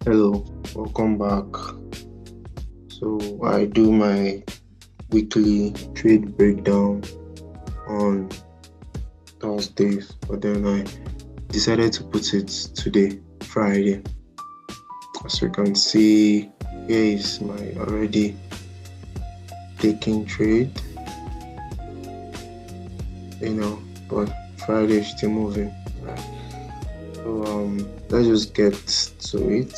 Hello, welcome back. So I do my weekly trade breakdown on Thursdays, but then I decided to put it today, Friday. As you can see, here is my already taking trade, but Friday is still moving. Right? So let's just get to it.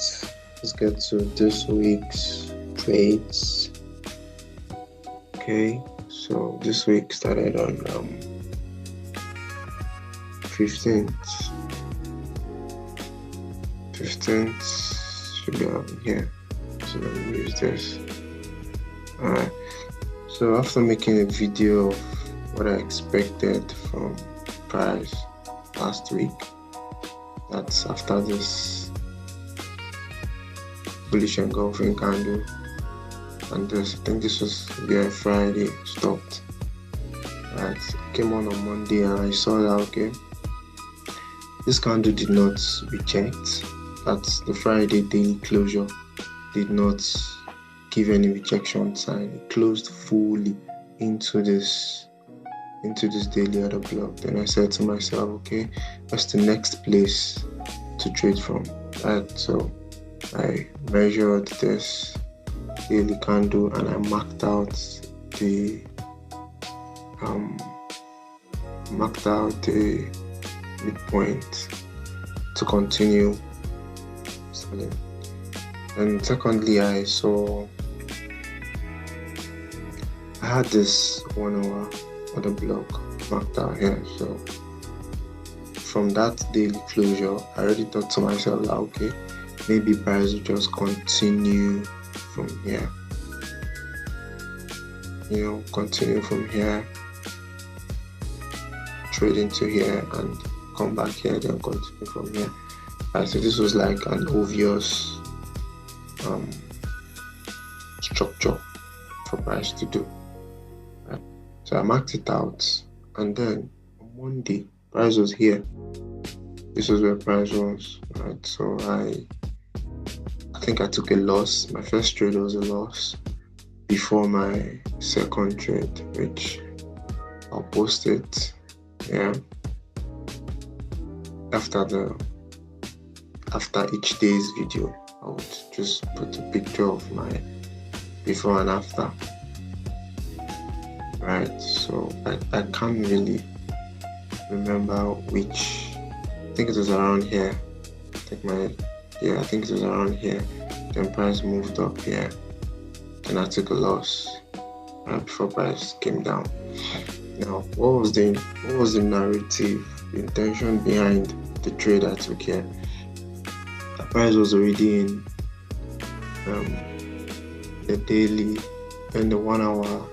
Let's get to this week's trades. Okay, so this week started on 15th. 15th should be on here. So let me use this. Alright. So after making a video of what I expected from price last week, that's after this bullish engulfing candle, and I think this was where Friday stopped. Right, came on Monday and I saw that okay, this candle did not reject. That's the Friday daily closure did not give any rejection sign. It closed fully into this daily order block. Then I said to myself, okay, what's the next place to trade from? Right, so I measured this daily candle and I marked out the midpoint to continue selling. And secondly, I had this 1 hour order block marked out here. So from that daily closure, I already thought to myself that okay, maybe price will just continue from here. Continue from here, trade into here and come back here, then continue from here. Right, so this was like an obvious structure for price to do. Right. So I marked it out, and then on Monday, price was here. This was where price was. Right. So I think I took a loss. My first trade was a loss before my second trade, which I'll post it. Yeah. After each day's video, I would just put a picture of my before and after. Right. So I can't really remember which. I think it was around here. I think it was around here. Then price moved up here. Then I took a loss before price came down. Now, what was the narrative, the intention behind the trade I took here? The price was already in the daily and the 1 hour.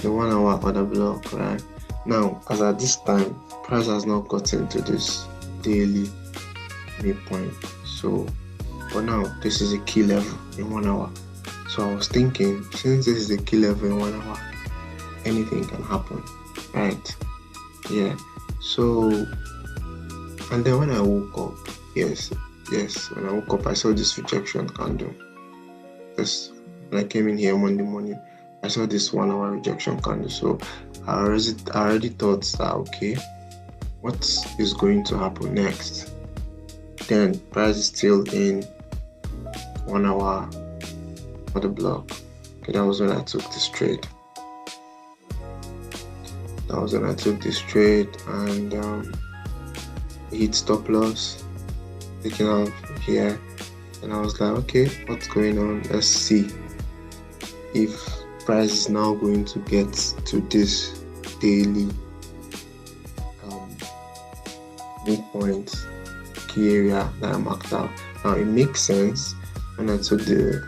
The 1 hour order block, right? Now, as at this time, price has not gotten to this daily midpoint. So for now, this is a key level in 1 hour. So I was thinking, since this is a key level in 1 hour, anything can happen, right? Yeah. So, and then when I woke up, when I woke up, I saw this rejection candle. When I came in here Monday morning, I saw this 1 hour rejection candle. So I already thought that okay, what is going to happen next? Then price is still in 1 hour for the block. Okay, that was when I took this trade. And hit stop loss, taking out here, and I was like, okay, what's going on? Let's see if price is now going to get to this daily midpoint key area that I marked out. Now it makes sense when I took the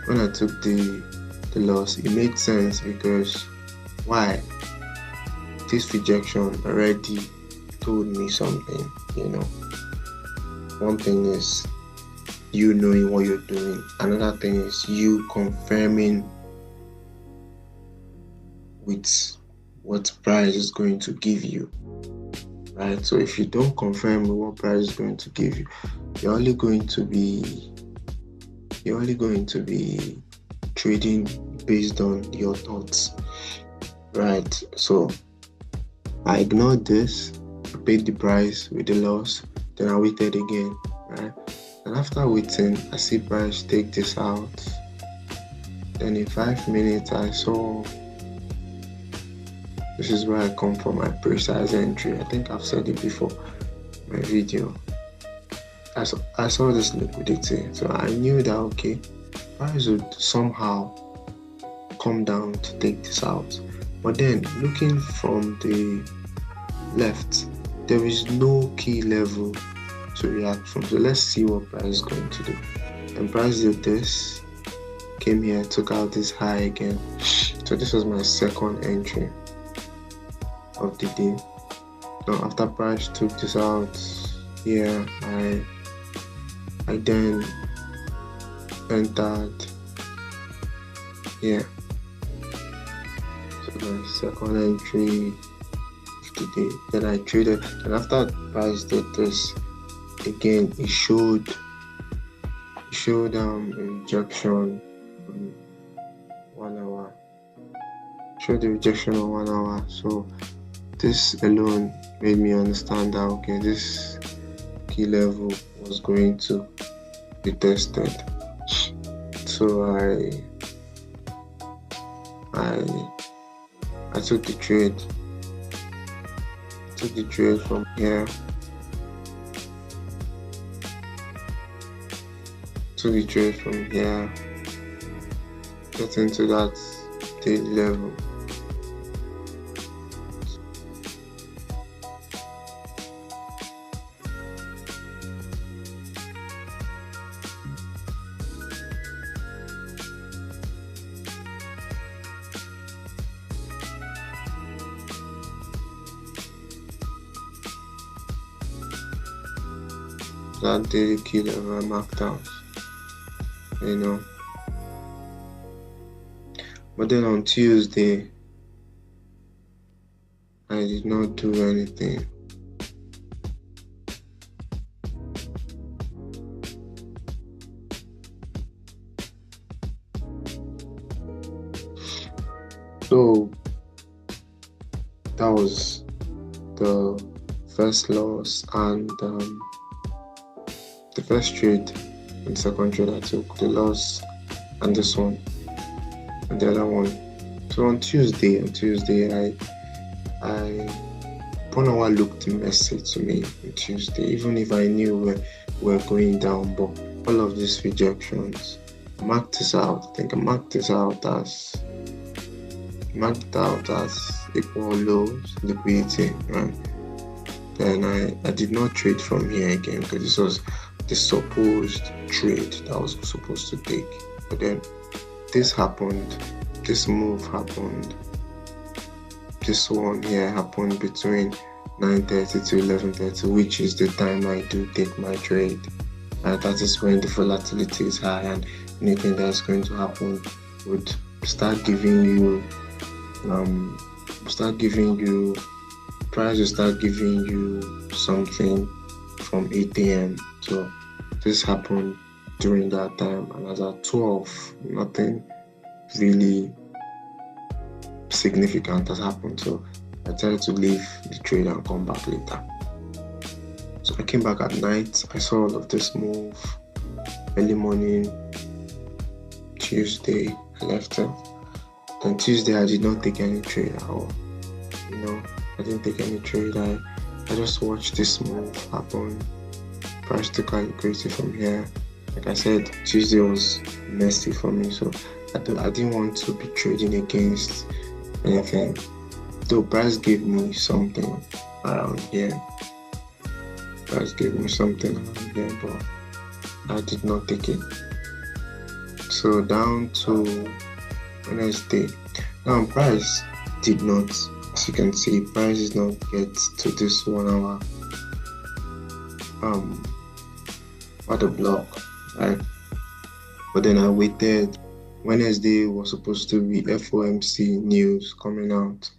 loss. It made sense because why? This rejection already told me something. One thing is you knowing what you're doing. Another thing is you confirming with what price is going to give you. right? So if you don't confirm what price is going to give you, you're only going to be trading based on your thoughts, right? So I ignored this, I paid the price with the loss, then I waited again, right? And after waiting, I see price take this out. Then in 5 minutes, I saw, this is where I come from my precise entry. I think I've said it before in my video. I saw this liquidity, so I knew that okay, price would somehow come down to take this out. But then looking from the left, there is no key level to react from. So let's see what price is going to do. And price did this, came here, took out this high again. So this was my second entry of the day. Now after price took this out here, I then entered here. So my second entry of the day. Then I traded, and after price did this again, it showed a rejection on 1 hour. Showed the rejection on 1 hour. So this alone made me understand that okay, this key level was going to be tested. So I took the trade. Took the trade from here. Took the trade from here. Get into that daily level. That daily key level I marked out, you know. But then on Tuesday, I did not do anything. So that was the first loss, and the first trade and second trade I took, the loss, and this one, and the other one. So on Tuesday, I 1 hour looked messy to me on Tuesday, even if I knew we're going down. But all of these rejections, I marked this out. I think I marked this out as equal lows, liquidity, right? Then I did not trade from here again because this was the supposed trade that I was supposed to take. But then this happened, this move happened, this one here happened between 9:30 to 11:30, which is the time I do take my trade. That is when the volatility is high, and anything that's going to happen would start giving you price will start giving you something from 8 a.m. So this happened during that time, and as at 12, nothing really significant has happened. So I decided to leave the trade and come back later. So I came back at night. I saw all of this move. Early morning, Tuesday, I left it. Then Tuesday, I did not take any trade at all. I didn't take any trade. I just watched this move happen. Price took out liquidity from here. Like I said, Tuesday was messy for me, so I didn't want to be trading against anything. Though price gave me something around here. But I did not take it. So down to Wednesday. Now price did not, as you can see, price did not get to this 1 hour order block, right? But then I waited. Wednesday was supposed to be FOMC news coming out,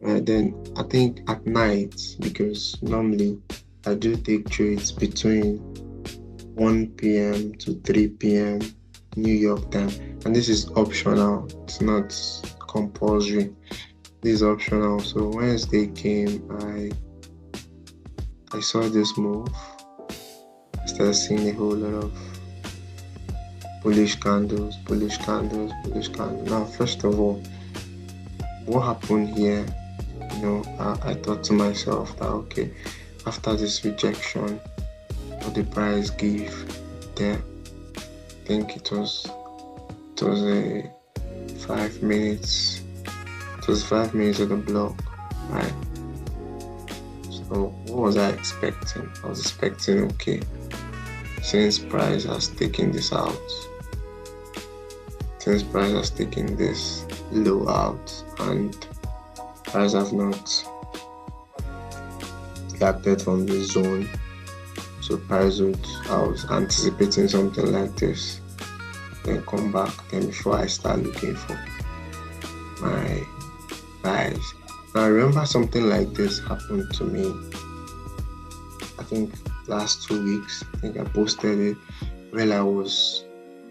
Then I think at night, because normally I do take trades between 1 p.m. to 3 p.m. New York time, and this is optional, it's not compulsory. This is optional. So Wednesday came, I saw this move. I started seeing a whole lot of bullish candles. Now, first of all, what happened here? I thought to myself that okay, after this rejection, what the price give there, I think it was a 5 minutes. It was 5 minutes of the block, right? So what was I expecting? I was expecting, okay, since price has taken this out, since price has taken this low out, and price have not reacted from this zone, so price would, I was anticipating something like this, then come back, then before I start looking for my buys. Now I remember something like this happened to me, I think last 2 weeks. I think I posted it when I was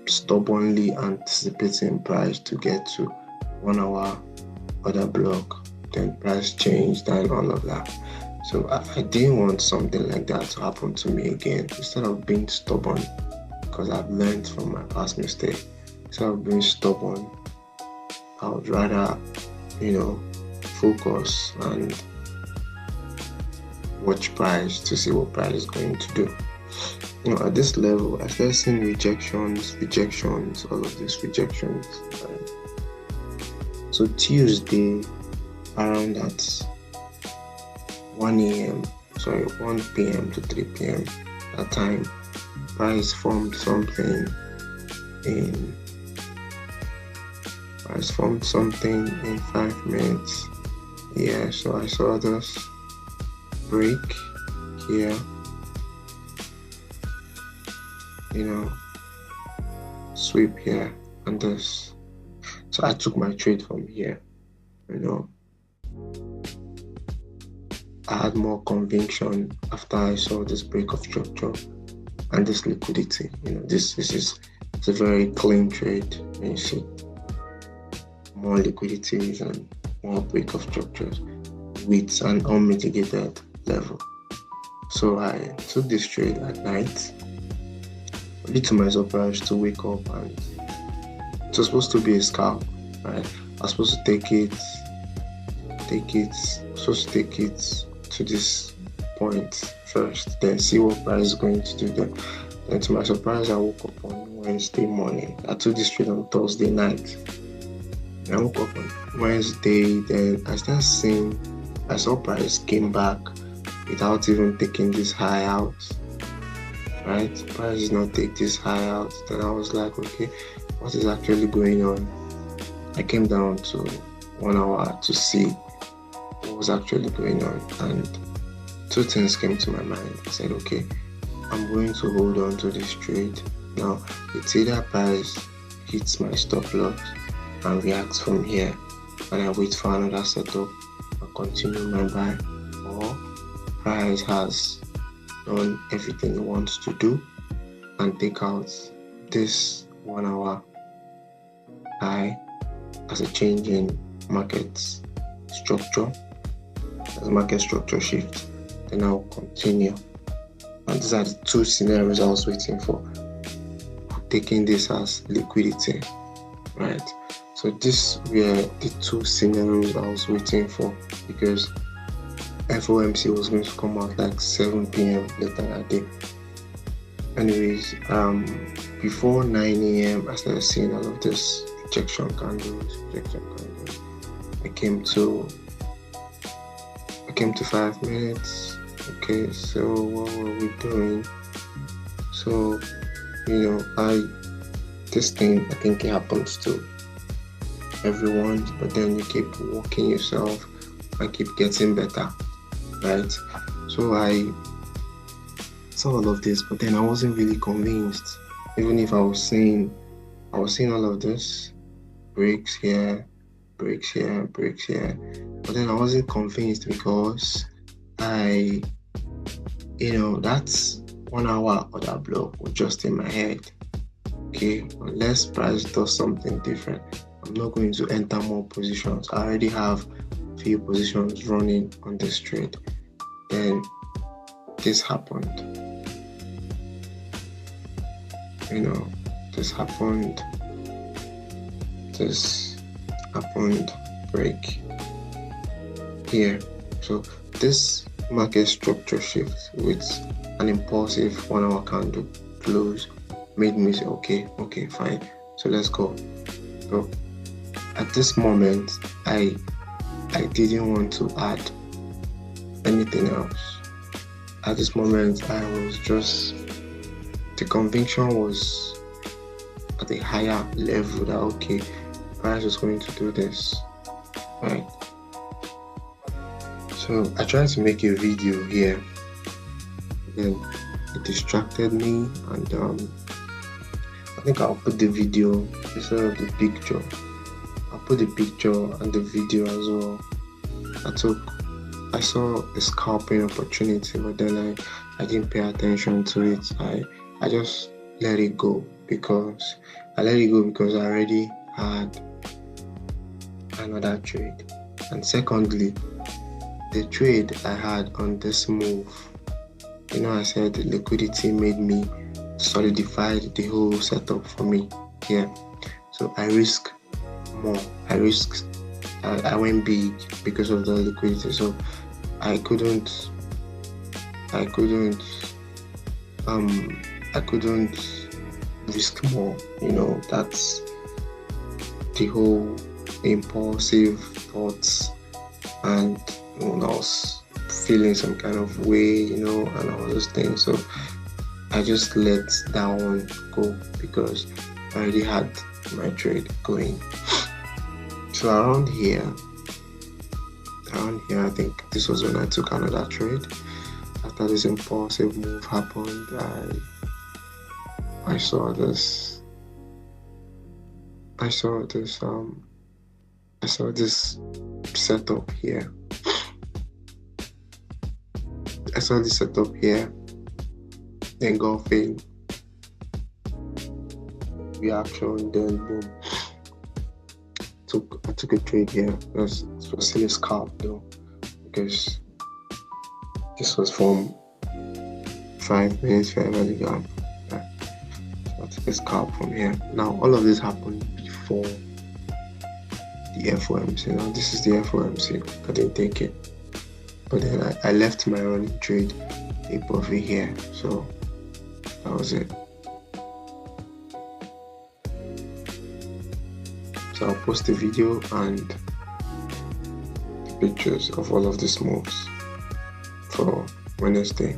stubbornly anticipating price to get to 1 hour order block, then price changed and all of that. So I didn't want something like that to happen to me again. Instead of being stubborn, because I've learned from my past mistake, instead of being stubborn, I would rather, focus and watch price to see what price is going to do. At this level, I started seeing rejections, all of these rejections. So Tuesday, around at 1 p.m. to 3 p.m. that time, price formed something in 5 minutes. Yeah, so I saw this break here, sweep here, and this. So I took my trade from here. I had more conviction after I saw this break of structure and this liquidity. It's a very clean trade. You see more liquidities and more break of structures with an unmitigated level. So I took this trade at night, only to my surprise to wake up, and it was supposed to be a scalp, right? I was supposed to take it to this point first, then see what price is going to do then. Then to my surprise, I woke up on Wednesday morning. I took this trade on Thursday night. I woke up on Wednesday, then I saw price came back without even taking this high out, right? Price did not take this high out. Then I was like, okay, what is actually going on? I came down to 1 hour to see what was actually going on, and two things came to my mind. I said, okay, I'm going to hold on to this trade. Now, it's either price hits my stop loss and reacts from here, and I wait for another setup and continue my buy, or price has done everything it wants to do and take out this 1 hour high as a change in market structure, as market structure shift. Then I'll continue. And these are the two scenarios I was waiting for, taking this as liquidity, right? So these were the two scenarios I was waiting for, because FOMC was going to come out like 7 p.m. later that day. Anyways, before 9 a.m. I started seeing all of this rejection candles. I came to 5 minutes. Okay, so what were we doing? So, this thing, I think it happens to everyone, but then you keep working yourself and keep getting better, right? So I saw all of this, but then I wasn't really convinced. Even if I was seeing all of this, breaks here, but but then I wasn't convinced because that's 1 hour order block was just in my head. Okay, unless price does something different, I'm not going to enter more positions. I already have few positions running on this trade. Then this happened. This happened, break here. So this market structure shift with an impulsive 1 hour candle close made me say, okay, fine, so let's go. So at this moment, I didn't want to add anything else. At this moment, I was just, the conviction was at a higher level that, okay, price is going to do this, right? So I tried to make a video here, then it distracted me, and I think I'll put the video instead of the picture. I'll put the picture and the video as well. I saw a scalping opportunity, but then I didn't pay attention to it. I just let it go because I already had another trade. And secondly, the trade I had on this move, I said the liquidity made me solidify the whole setup for me. Yeah. So I risked more. I went big because of the liquidity. So I couldn't risk more. That's the whole impulsive thoughts, and I was feeling some kind of way, and all those things. So I just let that one go because I already had my trade going. So around here, I think this was when I took another trade. After this impulsive move happened, I saw this setup here. I saw this setup here, engulfing reaction, then boom. I took a trade here. It was still a scalp though, because this was from 5 minutes fair value gap. So I took a scalp from here. Now all of this happened before the FOMC. Now this is the FOMC. I didn't take it, but then I left my running trade a profit here. So that was it. So I'll post the video and the pictures of all of these moves for Wednesday.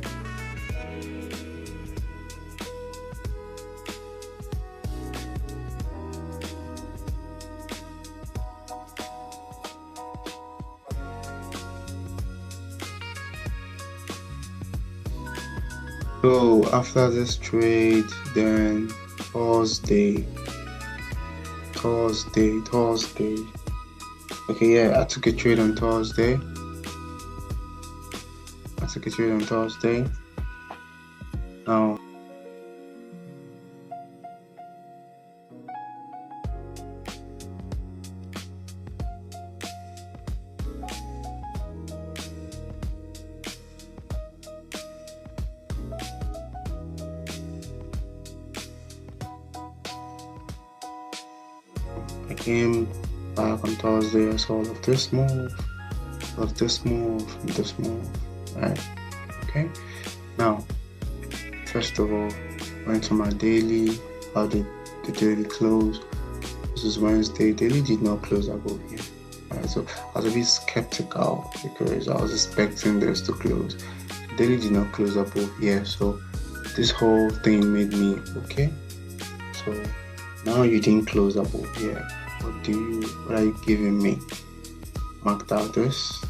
So after this trade, then Thursday. Okay, yeah, I took a trade on Thursday. Now I came back on Thursday. I saw all of this move, right? Okay. Now, first of all, went to my daily. How did the daily close? This is Wednesday. Daily did not close above here. Right? So I was a bit skeptical because I was expecting this to close. Daily did not close above here. So this whole thing made me okay. So now you didn't close above here. What are you giving me? Marked out this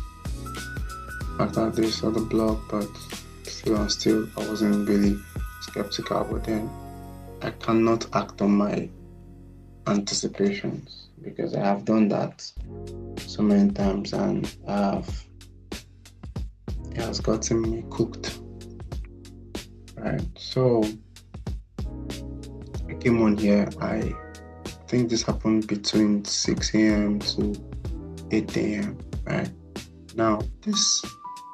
other block, but still I wasn't really skeptical. But then I cannot act on my anticipations. because I have done that so many times, and it has gotten me cooked. Right, so I came on here. I think this happened between 6 a.m. to 8 a.m. Right now,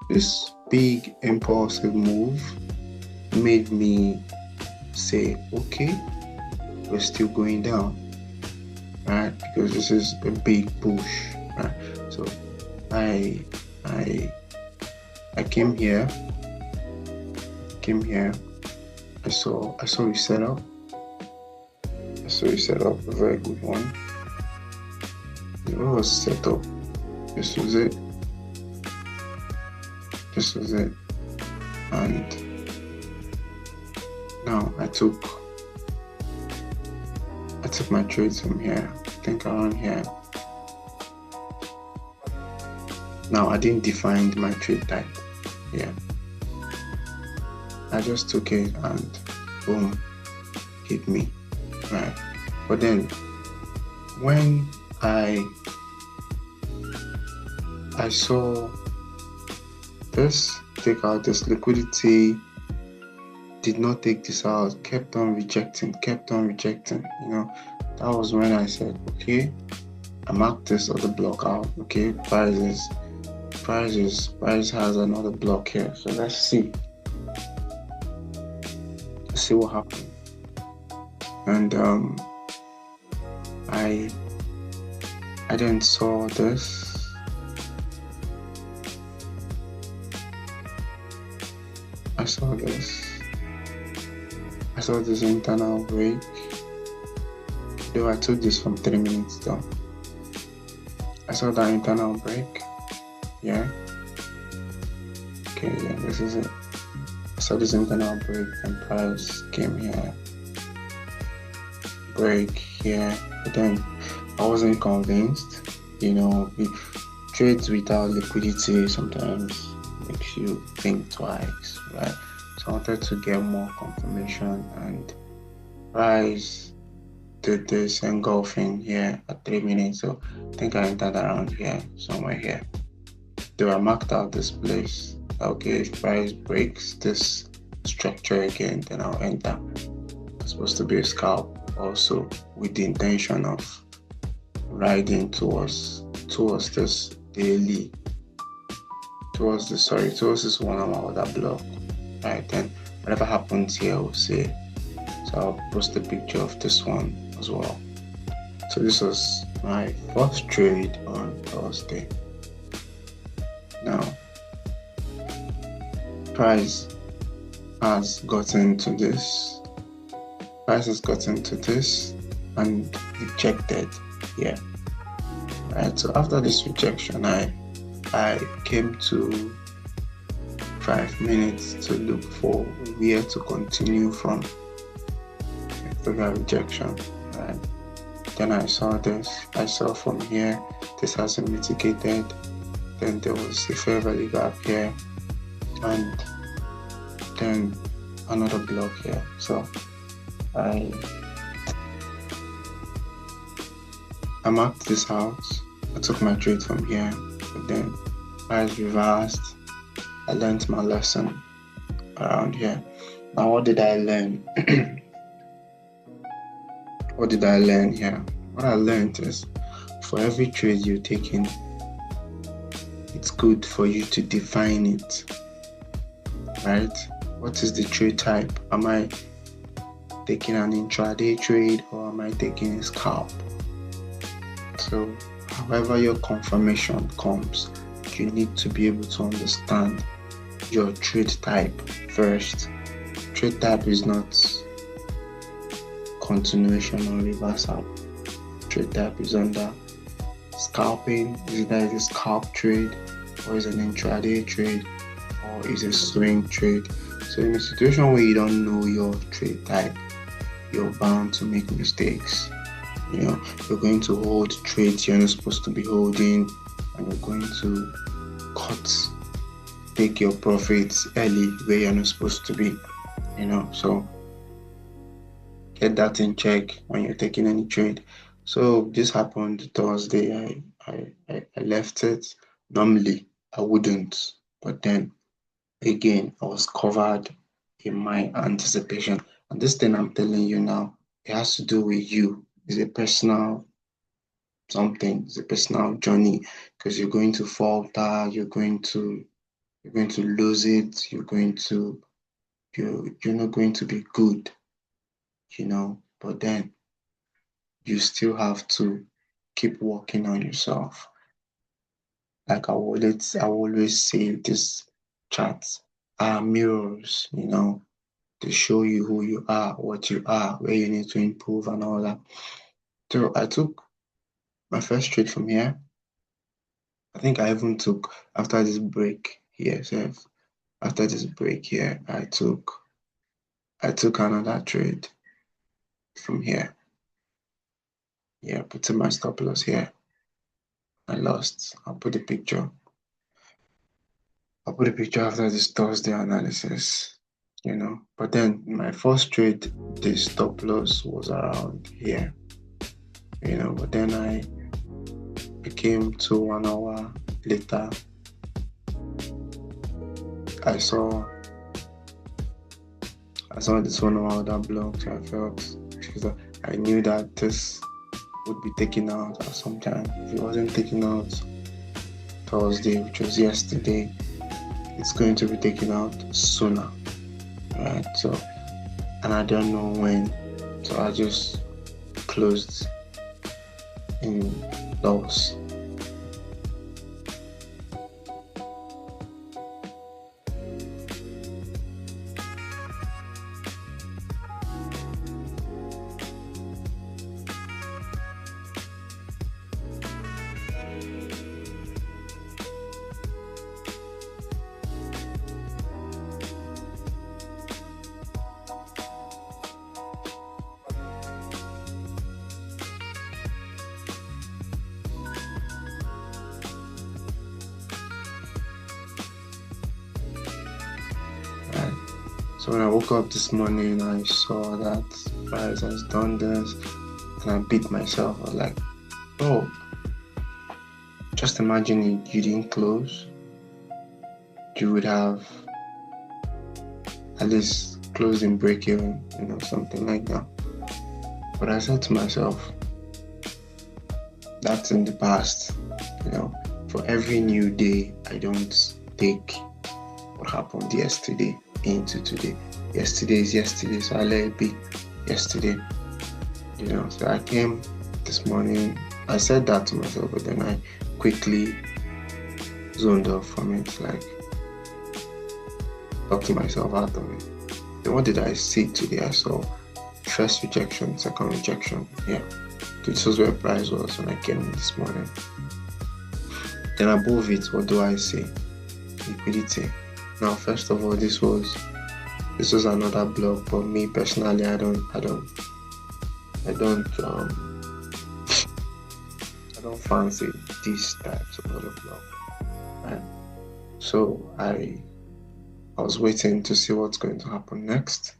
this big impulsive move made me say, okay, we're still going down, right? Because this is a big push, right? So I came here. I saw you set up. I saw you set up a very good one. It was set up. This was it. And now I took my trades from here. I think around here. Now I didn't define my trade type. Yeah. I just took it and boom, hit me. Right. But then when I saw this take out, this liquidity did not take this out, kept on rejecting. You know, that was when I said, okay, I marked this other block out. Okay, price has another block here. So let's see what happens. And I then saw this. I saw this internal break. Though I took this from 3 minutes though. I saw that internal break. Yeah. Okay, yeah, this is it. I saw this internal break and price came here. Break here. But then I wasn't convinced. You know, trades without liquidity sometimes makes you think twice, right? So I wanted to get more confirmation, and price did this engulfing here at 3 minutes. So I think I entered around here, somewhere here. Though I marked out this place. Okay, if price breaks this structure again, then I'll enter. It's supposed to be a scalp also, with the intention of riding towards this daily, towards this 1 hour order block. Right, then whatever happens here, we'll see. So I'll post a picture of this one as well. So this was my first trade on Thursday. Now price has gotten to this. And rejected here. Right. So after this rejection, I came to 5 minutes to look for where to continue from after that rejection. Right. Then I saw this. I saw from here this hasn't mitigated. Then there was a fair value gap here, and then another block here. So I marked this out. I took my trade from here, but then price reversed. I learned my lesson around here. Now, what did I learn? What did I learn here? What I learned is, for every trade you're taking, it's good for you to define it. Right? What is the trade type? Am I taking an intraday trade, or am I taking a scalp? So however your confirmation comes, you need to be able to understand your trade type first. Trade type is not continuation or reversal. Trade type is under scalping. Is it a scalp trade, or is it an intraday trade, or is it a swing trade? So in a situation where you don't know your trade type, you're bound to make mistakes. You know, you're going to hold trades you're not supposed to be holding, and you're going to take your profits early where you're not supposed to be. You know, so get that in check when you're taking any trade. So this happened Thursday. I left it. Normally I wouldn't, but then again I was covered in my anticipation. And this thing I'm telling you now, it has to do with you. It's a personal something, it's a personal journey because you're going to falter, you're going to lose it, you're not going to be good, but then you still have to keep working on yourself. Like I always say this chats are mirrors, to show you who you are, what you are, where you need to improve and all that. So I took my first trade from here. I think I even took after this break here, after this break here, I took another trade from here. Yeah, putting my stop loss here. I lost. I'll put a picture after this Thursday analysis, But then my first trade, the stop loss was around here, But then I became to 1 hour later. I saw this 1 hour that blocked, so I felt because I knew that this would be taken out at some time. If it wasn't taken out Thursday, which was yesterday, it's going to be taken out sooner, right? So, and I don't know when, so I just closed in loss. So when I woke up this morning, I saw that price has done this, and I beat myself. I was like, oh, just imagine you didn't close. You would have at least closed in break even, something like that. But I said to myself, that's in the past. For every new day, I don't take what happened yesterday into today. Yesterday is yesterday, so I let it be yesterday. So I came this morning, I said that to myself, but then I quickly zoned off from it, like talked myself out of it. Then what did I see today? I saw first rejection, second rejection. Yeah, this was where price was when I came in this morning. Then above it, what do I see? Liquidity. Now, first of all, this was another block, but me personally, I don't fancy these types of other block. Right? So I was waiting to see what's going to happen next.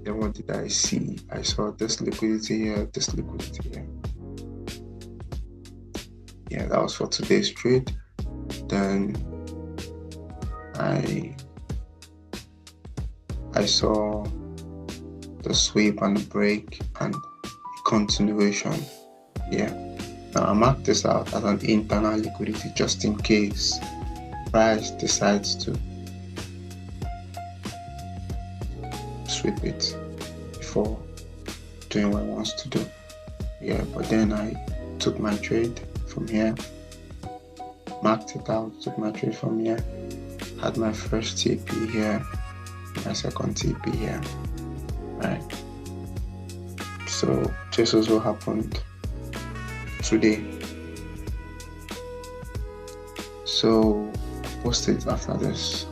Then what did I see? I saw this liquidity here, this liquidity here. Yeah, that was for today's trade. Then I saw the sweep and the break and continuation. Yeah. Now I marked this out as an internal liquidity just in case price decides to sweep it before doing what it wants to do. Yeah, but then I took my trade from here, marked it out, took my trade from here, had my first TP here, my second TP here, right? So this is what happened today. So post it after this.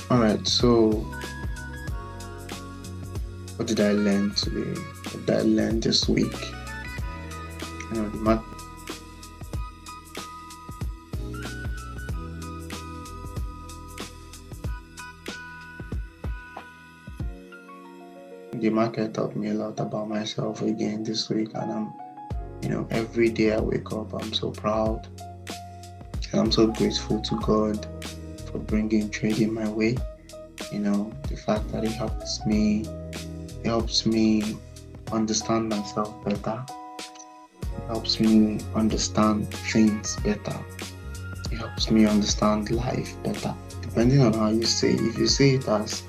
Alright, so what did I learn today? What did I learn this week? The market. the market taught me a lot about myself again this week, and every day I wake up, I'm so proud and I'm so grateful to God for bringing trading my way. The fact that it helps me understand myself better, helps me understand things better, it helps me understand life better. Depending on how you say it. If you say it as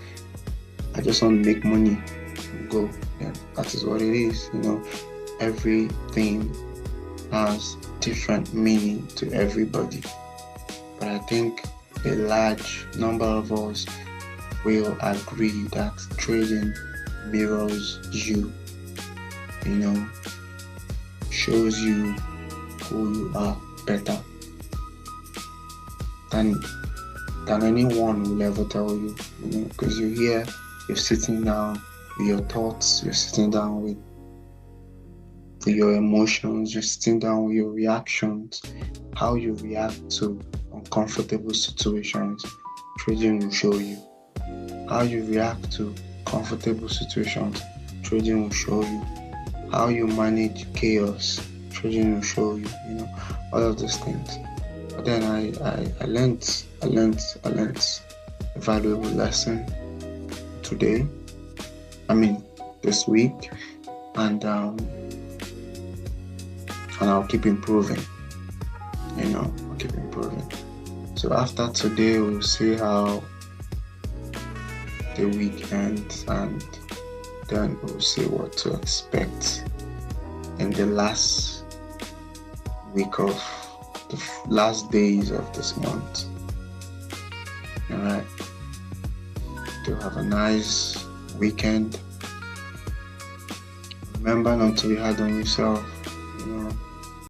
I just want to make money, go, yeah, that is what it is. Everything has different meaning to everybody, but I think a large number of us will agree that trading mirrors you, shows you who you are better than anyone will ever tell you, because you're sitting down with your thoughts, you're sitting down with your emotions, you're sitting down with your reactions, how you react to uncomfortable situations. Trading will show you how you react to comfortable situations. Trading will show you how you manage chaos. Trading will show you, all of those things. But then I learned a valuable lesson today. This week, and I'll keep improving. I'll keep improving. So after today, we'll see how the week ends, and then we'll see what to expect in the last week of the last days of this month. Alright, do have a nice weekend. Remember not to be hard on yourself.